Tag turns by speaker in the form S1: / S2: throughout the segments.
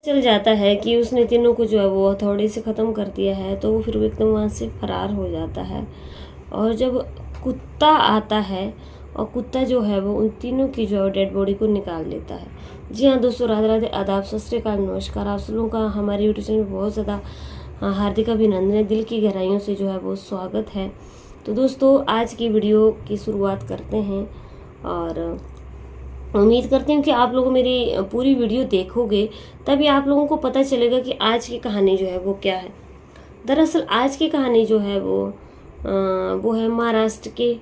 S1: चल जाता है कि उसने तीनों को जो है वो हथौड़े से ख़त्म कर दिया है, तो वो फिर वो एकदम वहाँ से फरार हो जाता है। और जब कुत्ता आता है और कुत्ता जो है वो उन तीनों की जो है डेड बॉडी को निकाल लेता है। जी हाँ दोस्तों, राधे राधे, आदाब, सत श्री अकाल, नमस्कार। आप सब लोगों का हमारे यूट्यूब चैनल में बहुत ज़्यादा हार्दिक अभिनंदन है, दिल की गहराइयों से जो है वो स्वागत है। तो दोस्तों, आज की वीडियो की शुरुआत करते हैं और उम्मीद करती हूँ कि आप लोग मेरी पूरी वीडियो देखोगे, तभी आप लोगों को पता चलेगा कि आज की कहानी जो है वो क्या है। दरअसल आज की कहानी जो है वो है महाराष्ट्र के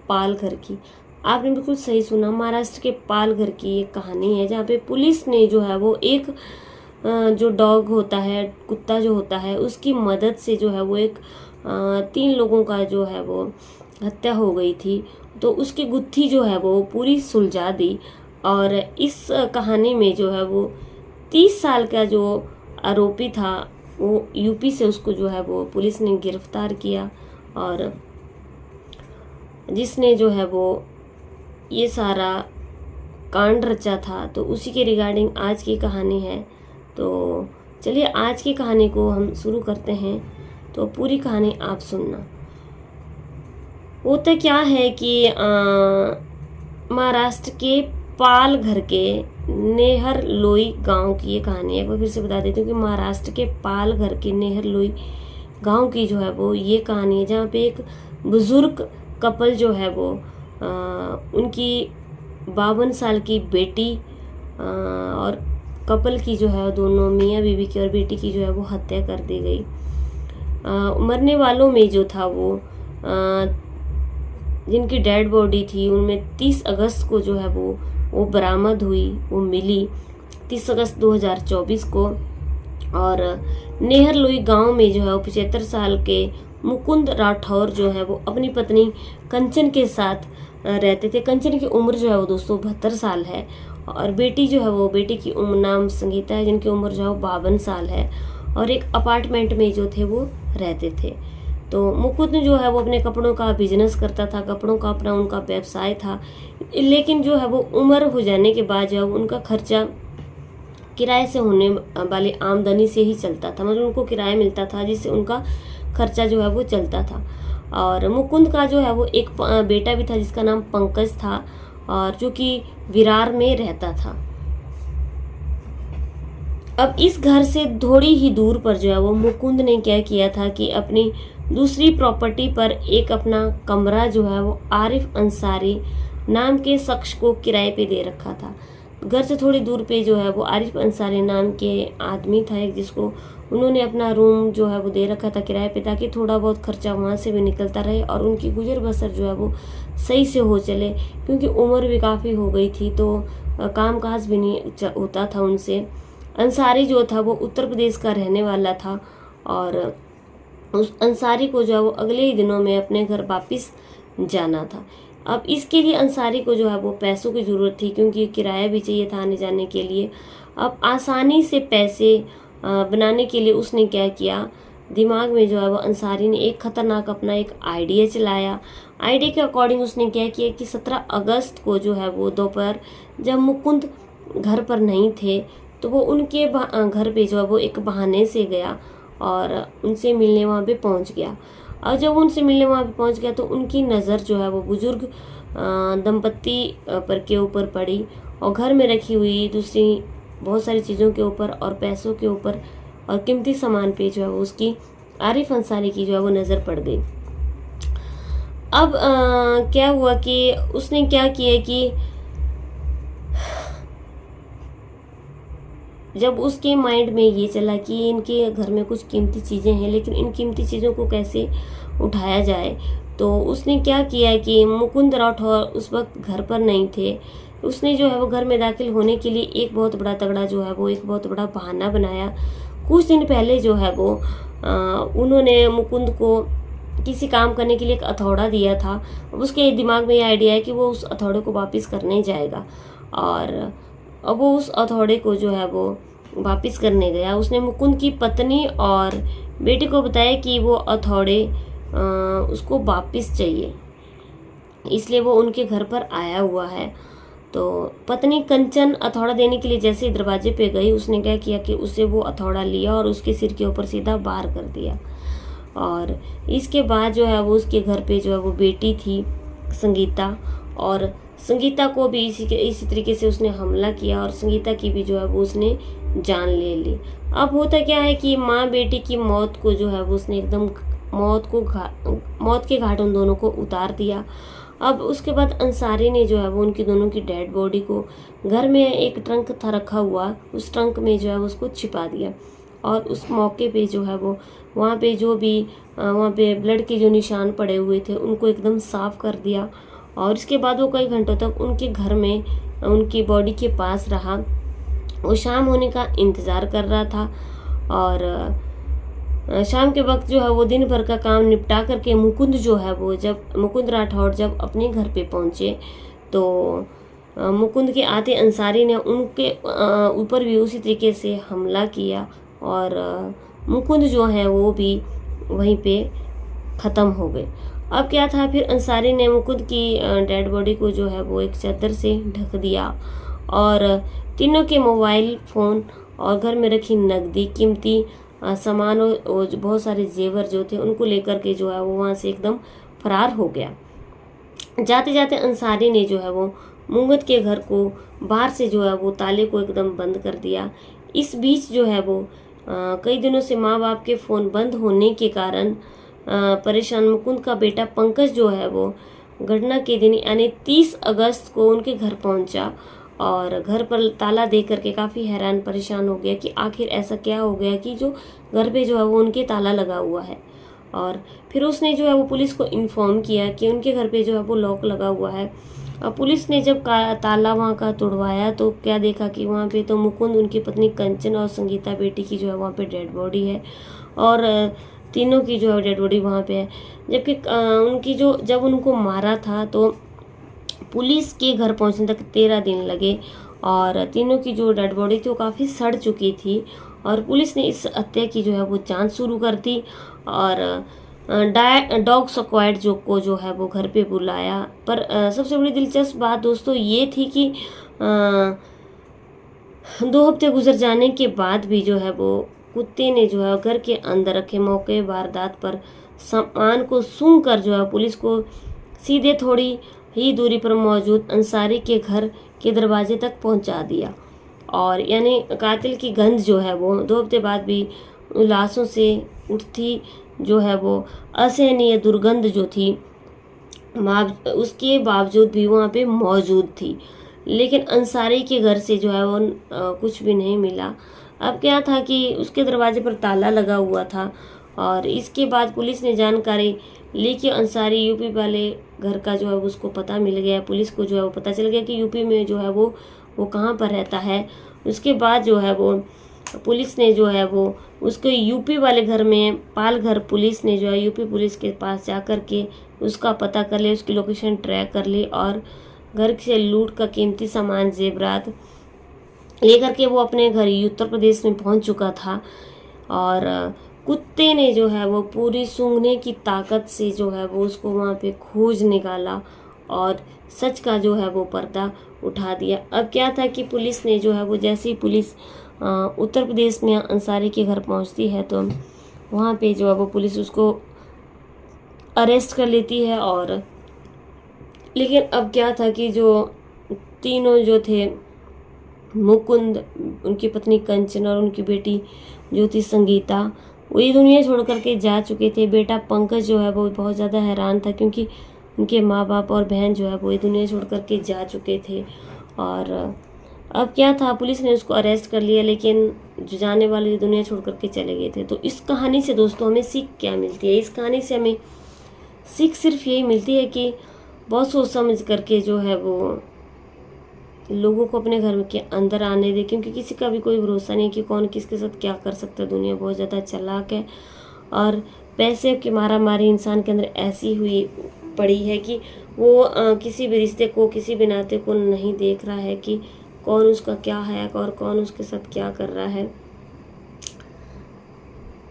S1: पालघर की। आपने बिल्कुल सही सुना, महाराष्ट्र के पालघर की एक कहानी है, जहाँ पे पुलिस ने जो है वो एक जो डॉग होता है, कुत्ता जो होता है, उसकी मदद से जो है वो एक 3 लोगों का जो है वो हत्या हो गई थी, तो उसकी गुत्थी जो है वो पूरी सुलझा दी। और इस कहानी में जो है वो 30 साल का जो आरोपी था, वो यूपी से, उसको जो है वो पुलिस ने गिरफ्तार किया। और जिसने जो है वो ये सारा कांड रचा था, तो उसी के रिगार्डिंग आज की कहानी है। तो चलिए आज की कहानी को हम शुरू करते हैं, तो पूरी कहानी आप सुनना। होता क्या है कि महाराष्ट्र के पालघर के नेहरलोई गांव की ये कहानी है। एक बार फिर से बता देती हूँ कि महाराष्ट्र के पालघर के नेहरलोई गांव की जो है वो ये कहानी है, जहाँ पे एक बुजुर्ग कपल जो है वो उनकी 52 साल की बेटी और कपल की जो है दोनों मियाँ बीवी की और बेटी की जो है वो हत्या कर दी गई। मरने वालों में जो था वो जिनकी डेड बॉडी थी, उनमें 30 अगस्त को जो है वो बरामद हुई, वो मिली 30 अगस्त 2024 को। और नेहरलोई गांव में जो है वो 75 साल के मुकुंद राठौर जो है वो अपनी पत्नी कंचन के साथ रहते थे। कंचन की उम्र जो है वो दोस्तों 72 साल है, और बेटी जो है वो, बेटी की उम्र नाम संगीता है, जिनकी उम्र जो है वो 52 साल है, और एक अपार्टमेंट में जो थे वो रहते थे। तो मुकुंद जो है वो अपने कपड़ों का बिजनेस करता था, कपड़ों का अपना उनका व्यवसाय था, लेकिन जो है वो उम्र हो जाने के बाद जो उनका खर्चा किराए से होने वाली आमदनी से ही चलता था, मतलब उनको किराया मिलता था जिससे उनका खर्चा जो है वो चलता था। और मुकुंद का जो है वो एक बेटा भी था जिसका नाम पंकज था, और जो कि विरार में रहता था। अब इस घर से थोड़ी ही दूर पर जो है वो मुकुंद ने क्या किया था कि अपनी दूसरी प्रॉपर्टी पर एक अपना कमरा जो है वो आरिफ अंसारी नाम के शख्स को किराए पे दे रखा था। घर से थोड़ी दूर पे जो है वो आरिफ अंसारी नाम के आदमी था एक, जिसको उन्होंने अपना रूम जो है वो दे रखा था किराए पे, ताकि थोड़ा बहुत खर्चा वहाँ से भी निकलता रहे और उनकी गुजर बसर जो है वो सही से हो चले, क्योंकि उम्र भी काफ़ी हो गई थी, तो काम काज भी नहीं होता था उनसे। अंसारी जो था वो उत्तर प्रदेश का रहने वाला था, और उस अंसारी को जो है वो अगले ही दिनों में अपने घर वापस जाना था। अब इसके लिए अंसारी को जो है वो पैसों की ज़रूरत थी, क्योंकि किराया भी चाहिए था आने जाने के लिए। अब आसानी से पैसे बनाने के लिए उसने क्या किया, दिमाग में जो है वो अंसारी ने एक खतरनाक अपना एक आइडिया चलाया। आइडिया के अकॉर्डिंग उसने क्या किया कि 17 अगस्त को जो है वो दोपहर, जब मुकुंद घर पर नहीं थे, तो वो उनके घर पे जो है वो एक बहाने से गया और उनसे मिलने वहाँ पे पहुँच गया। और जब उनसे मिलने वहाँ पे पहुँच गया तो उनकी नज़र जो है वो बुजुर्ग दंपत्ति पर के ऊपर पड़ी, और घर में रखी हुई दूसरी बहुत सारी चीज़ों के ऊपर और पैसों के ऊपर और कीमती सामान पे जो है वो उसकी आरिफ अंसारी की जो है वो नज़र पड़ गई। अब क्या हुआ कि उसने क्या किया कि जब उसके माइंड में ये चला कि इनके घर में कुछ कीमती चीज़ें हैं, लेकिन इन कीमती चीज़ों को कैसे उठाया जाए, तो उसने क्या किया कि मुकुंद राठौर उस वक्त घर पर नहीं थे। उसने जो है वो घर में दाखिल होने के लिए एक बहुत बड़ा तगड़ा जो है वो एक बहुत बड़ा बहाना बनाया। कुछ दिन पहले जो है वो उन्होंने मुकुंद को किसी काम करने के लिए एक हथौड़ा दिया था। उसके दिमाग में ये आइडिया है कि वो उस हथौड़े को वापस करने जाएगा, और अब वो उस हथौड़े को जो है वो वापस करने गया। उसने मुकुंद की पत्नी और बेटे को बताया कि वो हथौड़े उसको वापस चाहिए, इसलिए वो उनके घर पर आया हुआ है। तो पत्नी कंचन हथौड़ा देने के लिए जैसे ही दरवाजे पे गई, उसने क्या किया कि उसे वो हथौड़ा लिया और उसके सिर के ऊपर सीधा वार कर दिया। और इसके बाद जो है वो उसके घर पे जो है वो बेटी थी संगीता, और संगीता को भी इसी तरीके से उसने हमला किया और संगीता की भी जो है वो उसने जान ले ली। अब होता क्या है कि माँ बेटी की मौत को जो है वो उसने एकदम मौत के घाट उन दोनों को उतार दिया। अब उसके बाद अंसारी ने जो है वो उनकी दोनों की डेड बॉडी को घर में एक ट्रंक था रखा हुआ, उस ट्रंक में जो है वो उसको छिपा दिया। और उस मौके पे जो है वो वहाँ पे जो भी वहाँ पे ब्लड के जो निशान पड़े हुए थे उनको एकदम साफ कर दिया। और इसके बाद वो कई घंटों तक उनके घर में उनकी बॉडी के पास रहा। वो शाम होने का इंतज़ार कर रहा था और शाम के वक्त जो है वो दिन भर का काम निपटा करके मुकुंद राठौड़ जब अपने घर पे पहुंचे तो मुकुंद के आते अंसारी ने उनके ऊपर भी उसी तरीके से हमला किया और मुकुंद जो है वो भी वहीं पे ख़त्म हो गए। अब क्या था, फिर अंसारी ने मुकुंद की डेड बॉडी को जो है वो एक चादर से ढक दिया और तीनों के मोबाइल फ़ोन और घर में रखी नकदी कीमती सामान और बहुत सारे जेवर जो थे उनको लेकर के जो है वो वहाँ से एकदम फरार हो गया। जाते जाते अंसारी ने जो है वो मुकुंद के घर को बाहर से जो है वो ताले को एकदम बंद कर दिया। इस बीच जो है वो कई दिनों से माँ बाप के फ़ोन बंद होने के कारण परेशान मुकुंद का बेटा पंकज जो है वो घटना के दिन यानी 30 अगस्त को उनके घर पहुंचा और घर पर ताला दे करके काफ़ी हैरान परेशान हो गया कि आखिर ऐसा क्या हो गया कि जो घर पे जो है वो उनके ताला लगा हुआ है। और फिर उसने जो है वो पुलिस को इन्फॉर्म किया कि उनके घर पे जो है वो लॉक लगा हुआ है। अब पुलिस ने जब ताला वहाँ का तोड़वाया तो क्या देखा कि वहाँ पे तो मुकुंद, उनकी पत्नी कंचन और संगीता बेटी की जो है वहाँ पे डेड बॉडी है और तीनों की जो है डेड बॉडी वहाँ पे है। जबकि उनकी जब उनको मारा था तो पुलिस के घर पहुंचने तक 13 दिन लगे और तीनों की जो डेड बॉडी थी वो काफ़ी सड़ चुकी थी और पुलिस ने इस हत्या की जो है वो जांच शुरू कर दी और डॉग स्क्वाड जो है वो घर पे बुलाया। पर सबसे बड़ी दिलचस्प बात दोस्तों ये थी कि 2 हफ्ते गुजर जाने के बाद भी जो है वो कुत्ते ने जो है घर के अंदर रखे मौके वारदात पर सामान को सूंघ कर जो है पुलिस को सीधे थोड़ी ही दूरी पर मौजूद अंसारी के घर के दरवाजे तक पहुंचा दिया। और यानी कातिल की गंध जो है वो 2 हफ्ते बाद भी लाशों से उठती जो है वो असहनीय दुर्गंध जो थी उसके बावजूद भी वहाँ पे मौजूद थी। लेकिन अंसारी के घर से जो है वो कुछ भी नहीं मिला। अब क्या था कि उसके दरवाजे पर ताला लगा हुआ था और इसके बाद पुलिस ने जानकारी लेके अंसारी यूपी वाले घर का जो है उसको पता मिल गया। पुलिस को जो है वो पता चल गया कि यूपी में जो है वो कहाँ पर रहता है। उसके बाद जो है वो पुलिस ने जो है वो उसको यूपी वाले घर में पालघर पुलिस ने जो है यूपी पुलिस के पास जा कर के उसका पता कर लिया, उसकी लोकेशन ट्रैक कर ली और घर से लूट का कीमती सामान जेवरात लेकर के वो अपने घर उत्तर प्रदेश में पहुंच चुका था। और कुत्ते ने जो है वो पूरी सूंघने की ताकत से जो है वो उसको वहाँ पे खोज निकाला और सच का जो है वो पर्दा उठा दिया। अब क्या था कि पुलिस ने जो है वो जैसे ही पुलिस उत्तर प्रदेश में अंसारी के घर पहुँचती है तो वहाँ पे जो है वो पुलिस उसको अरेस्ट कर लेती है। और लेकिन अब क्या था कि जो तीनों जो थे मुकुंद, उनकी पत्नी कंचन और उनकी बेटी जो थी संगीता, वो ये दुनिया छोड़ करके जा चुके थे। बेटा पंकज जो है वो बहुत ज़्यादा हैरान था क्योंकि उनके माँ बाप और बहन जो है वो ये दुनिया छोड़ करके जा चुके थे। और अब क्या था, पुलिस ने उसको अरेस्ट कर लिया लेकिन जो जाने वाले दुनिया छोड़ करके चले गए थे। तो इस कहानी से दोस्तों हमें सीख क्या मिलती है? इस कहानी से हमें सीख सिर्फ यही मिलती है कि बहुत सोच समझ करके जो है वो लोगों को अपने घर के अंदर आने दे, क्योंकि किसी का भी कोई भरोसा नहीं कि कौन किसके साथ क्या कर सकता है। दुनिया बहुत ज़्यादा चालाक है और पैसे की मारा मारी इंसान के अंदर ऐसी हुई पड़ी है कि वो किसी भी रिश्ते को, किसी भी नाते को नहीं देख रहा है कि कौन उसका क्या है और कौन उसके साथ क्या कर रहा है।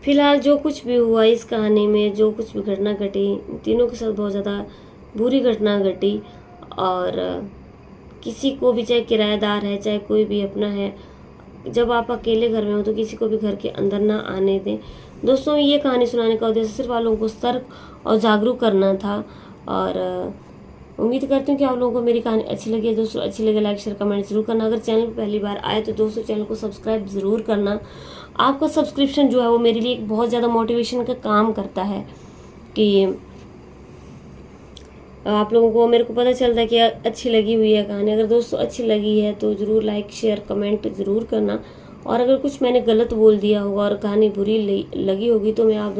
S1: फिलहाल जो कुछ भी हुआ इस कहानी में, जो कुछ भी घटना घटी, तीनों के साथ बहुत ज़्यादा बुरी घटना घटी और किसी को भी, चाहे किराएदार है चाहे कोई भी अपना है, जब आप अकेले घर में हो तो किसी को भी घर के अंदर ना आने दें। दोस्तों ये कहानी सुनाने का उद्देश्य सिर्फ आप लोगों को सतर्क और जागरूक करना था। और उम्मीद करती हूँ कि आप लोगों को मेरी कहानी अच्छी लगी है। दोस्तों अच्छी लगे लाइक शेयर कमेंट जरूर करना। अगर चैनल पर पहली बार आए तो दोस्तों चैनल को सब्सक्राइब ज़रूर करना। आपका सब्सक्रिप्शन जो है वो मेरे लिए एक बहुत ज़्यादा मोटिवेशन का काम करता है कि आप लोगों को, मेरे को पता चलता है कि अच्छी लगी हुई है कहानी। अगर दोस्तों अच्छी लगी है तो ज़रूर लाइक शेयर कमेंट ज़रूर करना। और अगर कुछ मैंने गलत बोल दिया होगा और कहानी बुरी लगी होगी तो मैं आप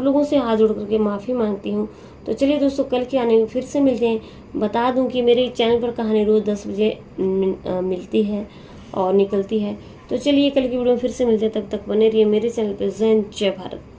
S1: लोगों से हाथ जोड़ करके माफ़ी मांगती हूँ। तो चलिए दोस्तों कल के आने में फिर से मिलते हैं। बता दूं कि मेरे चैनल पर कहानी रोज़ 10 बजे मिलती है और निकलती है। तो चलिए कल की वीडियो में फिर से मिलते हैं, तब तक बने रहिए मेरे चैनल पर। जय हिंद जय भारत।